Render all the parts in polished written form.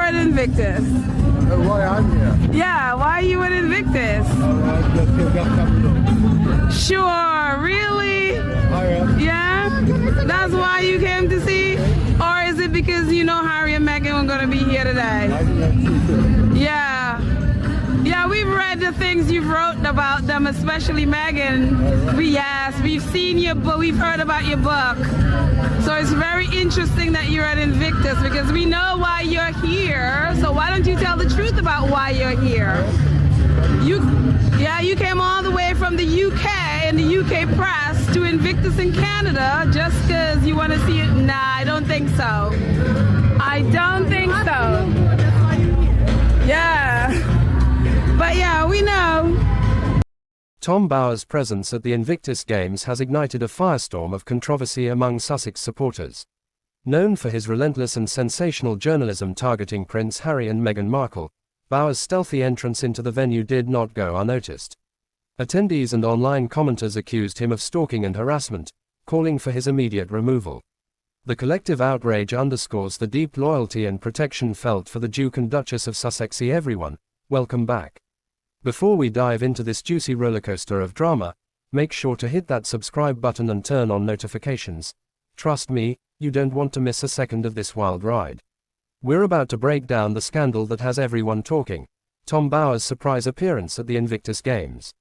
at Invictus? Why I'm here? Yeah, why are you at Invictus? Sure, really? Yeah? That's why you came to see? Or is it because you know Harry and Meghan were going to be here today? Yeah. Yeah, we've read the things you've wrote about them, especially Meghan. We've seen your book, we've heard about your book. So it's very interesting that you're at Invictus because we know why you're here. So why don't you tell the truth about why you're here? You came all the way from the UK and the UK press to Invictus in Canada just because you want to see it? Nah, I don't think so. I don't think so. Yeah. But yeah, we know. Tom Bower's presence at the Invictus Games has ignited a firestorm of controversy among Sussex supporters. Known for his relentless and sensational journalism targeting Prince Harry and Meghan Markle, Bower's stealthy entrance into the venue did not go unnoticed. Attendees and online commenters accused him of stalking and harassment, calling for his immediate removal. The collective outrage underscores the deep loyalty and protection felt for the Duke and Duchess of Sussex. Everyone, welcome back. Before we dive into this juicy rollercoaster of drama, make sure to hit that subscribe button and turn on notifications. Trust me, you don't want to miss a second of this wild ride. We're about to break down the scandal that has everyone talking, Tom Bower's surprise appearance at the Invictus Games.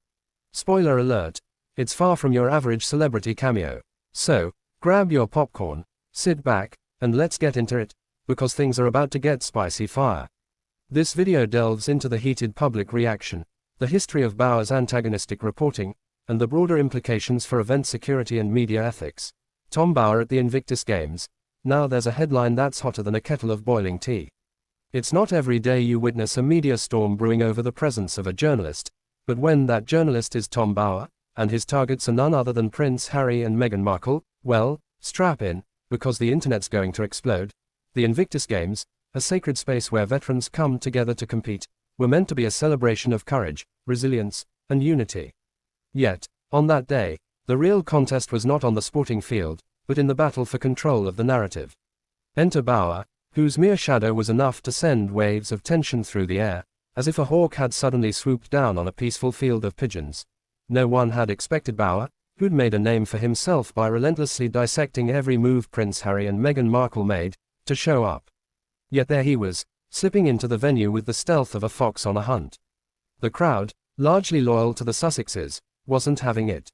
Spoiler alert, it's far from your average celebrity cameo. So, grab your popcorn, sit back, and let's get into it, because things are about to get spicy fire. This video delves into the heated public reaction, the history of Bower's antagonistic reporting, and the broader implications for event security and media ethics. Tom Bower at the Invictus Games. Now there's a headline that's hotter than a kettle of boiling tea. It's not every day you witness a media storm brewing over the presence of a journalist, but when that journalist is Tom Bower, and his targets are none other than Prince Harry and Meghan Markle, well, strap in, because the internet's going to explode. The Invictus Games, a sacred space where veterans come together to compete, were meant to be a celebration of courage, resilience, and unity. Yet, on that day, the real contest was not on the sporting field, but in the battle for control of the narrative. Enter Bower, whose mere shadow was enough to send waves of tension through the air, as if a hawk had suddenly swooped down on a peaceful field of pigeons. No one had expected Bower, who'd made a name for himself by relentlessly dissecting every move Prince Harry and Meghan Markle made, to show up. Yet there he was, slipping into the venue with the stealth of a fox on a hunt. The crowd, largely loyal to the Sussexes, wasn't having it.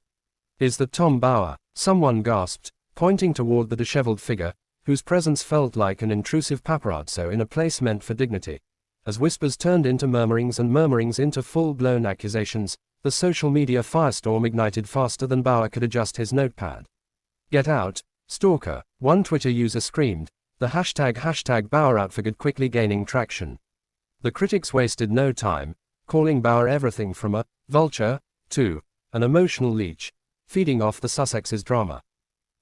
Is that Tom Bower? Someone gasped, pointing toward the disheveled figure, whose presence felt like an intrusive paparazzo in a place meant for dignity. As whispers turned into murmurings and murmurings into full-blown accusations, the social media firestorm ignited faster than Bower could adjust his notepad. "Get out, stalker," one Twitter user screamed, the hashtag BowerOutFigured quickly gaining traction. The critics wasted no time, calling Bower everything from a vulture to an emotional leech, feeding off the Sussexes' drama.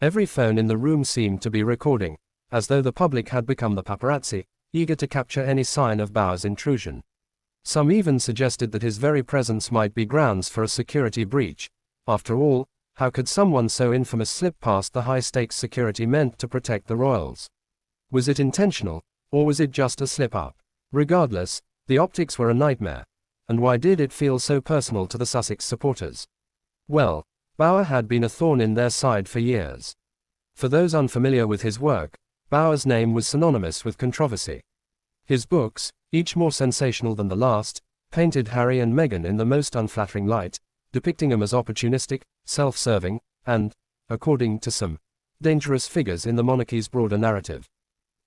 Every phone in the room seemed to be recording, as though the public had become the paparazzi, eager to capture any sign of Bower's intrusion. Some even suggested that his very presence might be grounds for a security breach. After all, how could someone so infamous slip past the high-stakes security meant to protect the royals? Was it intentional, or was it just a slip-up? Regardless, the optics were a nightmare. And why did it feel so personal to the Sussex supporters? Well, Bower had been a thorn in their side for years. For those unfamiliar with his work, Bower's name was synonymous with controversy. His books, each more sensational than the last, painted Harry and Meghan in the most unflattering light, depicting them as opportunistic, self-serving, and, according to some, dangerous figures in the monarchy's broader narrative.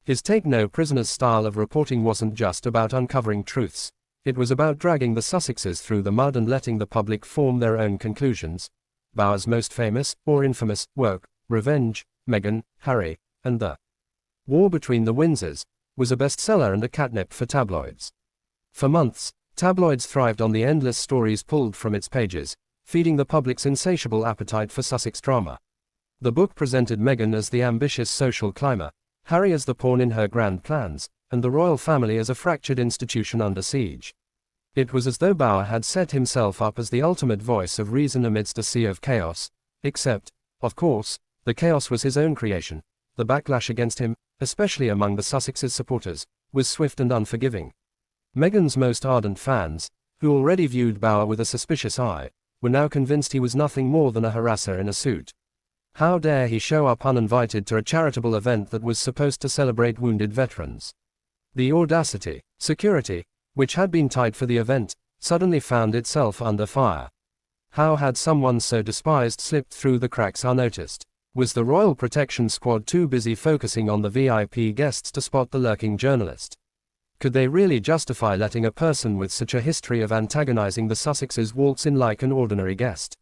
His take-no-prisoners style of reporting wasn't just about uncovering truths, it was about dragging the Sussexes through the mud and letting the public form their own conclusions. Bower's most famous, or infamous, work, Revenge, Meghan, Harry, and the War Between the Windsors, was a bestseller and a catnip for tabloids. For months, tabloids thrived on the endless stories pulled from its pages, feeding the public's insatiable appetite for Sussex drama. The book presented Meghan as the ambitious social climber, Harry as the pawn in her grand plans, and the royal family as a fractured institution under siege. It was as though Bower had set himself up as the ultimate voice of reason amidst a sea of chaos, except, of course, the chaos was his own creation. The backlash against him, especially among the Sussexes' supporters, was swift and unforgiving. Meghan's most ardent fans, who already viewed Bauer with a suspicious eye, were now convinced he was nothing more than a harasser in a suit. How dare he show up uninvited to a charitable event that was supposed to celebrate wounded veterans? The audacity. Security, which had been tight for the event, suddenly found itself under fire. How had someone so despised slipped through the cracks unnoticed? Was the Royal Protection Squad too busy focusing on the VIP guests to spot the lurking journalist? Could they really justify letting a person with such a history of antagonizing the Sussexes waltz in like an ordinary guest?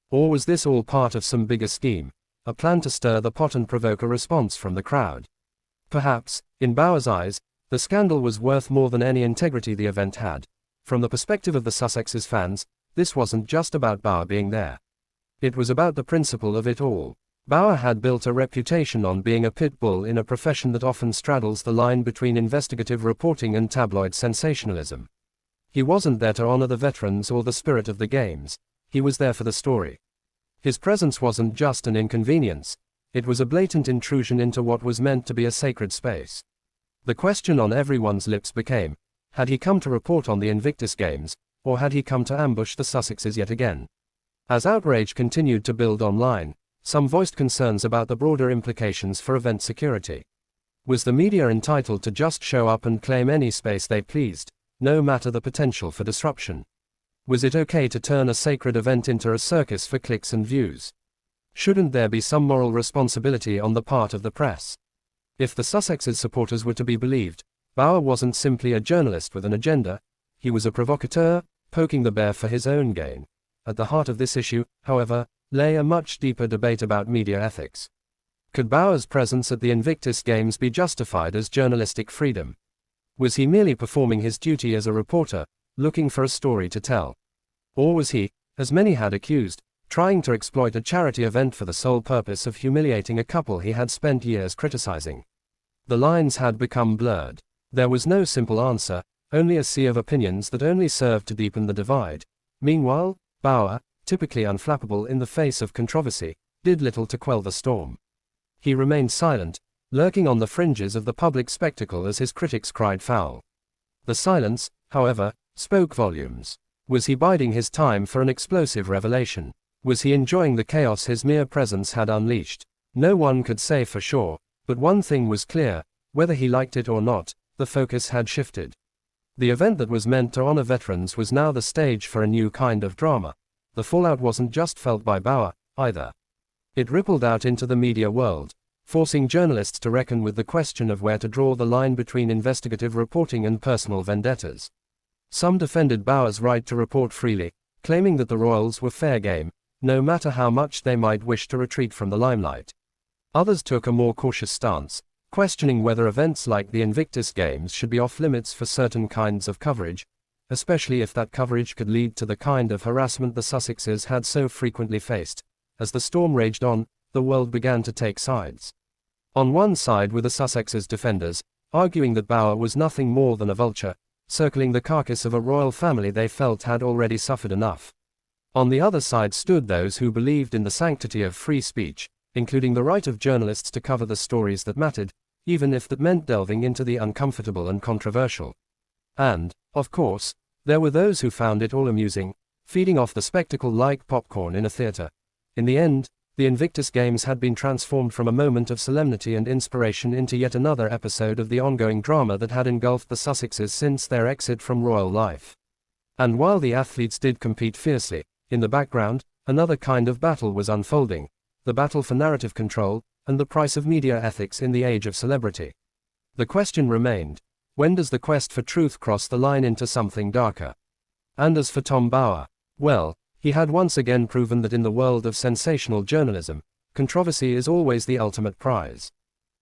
Or was this all part of some bigger scheme, a plan to stir the pot and provoke a response from the crowd? Perhaps, in Bauer's eyes, the scandal was worth more than any integrity the event had. From the perspective of the Sussexes fans, this wasn't just about Bauer being there. It was about the principle of it all. Bauer had built a reputation on being a pit bull in a profession that often straddles the line between investigative reporting and tabloid sensationalism. He wasn't there to honor the veterans or the spirit of the games, he was there for the story. His presence wasn't just an inconvenience, it was a blatant intrusion into what was meant to be a sacred space. The question on everyone's lips became, had he come to report on the Invictus Games, or had he come to ambush the Sussexes yet again? As outrage continued to build online, some voiced concerns about the broader implications for event security. Was the media entitled to just show up and claim any space they pleased, no matter the potential for disruption? Was it okay to turn a sacred event into a circus for clicks and views? Shouldn't there be some moral responsibility on the part of the press? If the Sussexes supporters were to be believed, Bauer wasn't simply a journalist with an agenda, he was a provocateur, poking the bear for his own gain. At the heart of this issue, however, lay a much deeper debate about media ethics. Could Bauer's presence at the Invictus Games be justified as journalistic freedom? Was he merely performing his duty as a reporter, looking for a story to tell? Or was he, as many had accused, trying to exploit a charity event for the sole purpose of humiliating a couple he had spent years criticizing? The lines had become blurred. There was no simple answer, only a sea of opinions that only served to deepen the divide. Meanwhile, Bauer, typically unflappable in the face of controversy, did little to quell the storm. He remained silent, lurking on the fringes of the public spectacle as his critics cried foul. The silence, however, spoke volumes. Was he biding his time for an explosive revelation? Was he enjoying the chaos his mere presence had unleashed? No one could say for sure, but one thing was clear, whether he liked it or not, the focus had shifted. The event that was meant to honor veterans was now the stage for a new kind of drama. The fallout wasn't just felt by Bauer, either. It rippled out into the media world, forcing journalists to reckon with the question of where to draw the line between investigative reporting and personal vendettas. Some defended Bauer's right to report freely, claiming that the royals were fair game, no matter how much they might wish to retreat from the limelight. Others took a more cautious stance, questioning whether events like the Invictus Games should be off-limits for certain kinds of coverage, especially if that coverage could lead to the kind of harassment the Sussexes had so frequently faced. As the storm raged on, the world began to take sides. On one side were the Sussexes defenders, arguing that Bauer was nothing more than a vulture, circling the carcass of a royal family they felt had already suffered enough. On the other side stood those who believed in the sanctity of free speech, including the right of journalists to cover the stories that mattered, even if that meant delving into the uncomfortable and controversial. And, of course, there were those who found it all amusing, feeding off the spectacle like popcorn in a theater. In the end, the Invictus Games had been transformed from a moment of solemnity and inspiration into yet another episode of the ongoing drama that had engulfed the Sussexes since their exit from royal life. And while the athletes did compete fiercely, in the background, another kind of battle was unfolding, the battle for narrative control, and the price of media ethics in the age of celebrity. The question remained, when does the quest for truth cross the line into something darker? And as for Tom Bauer, well, he had once again proven that in the world of sensational journalism, controversy is always the ultimate prize.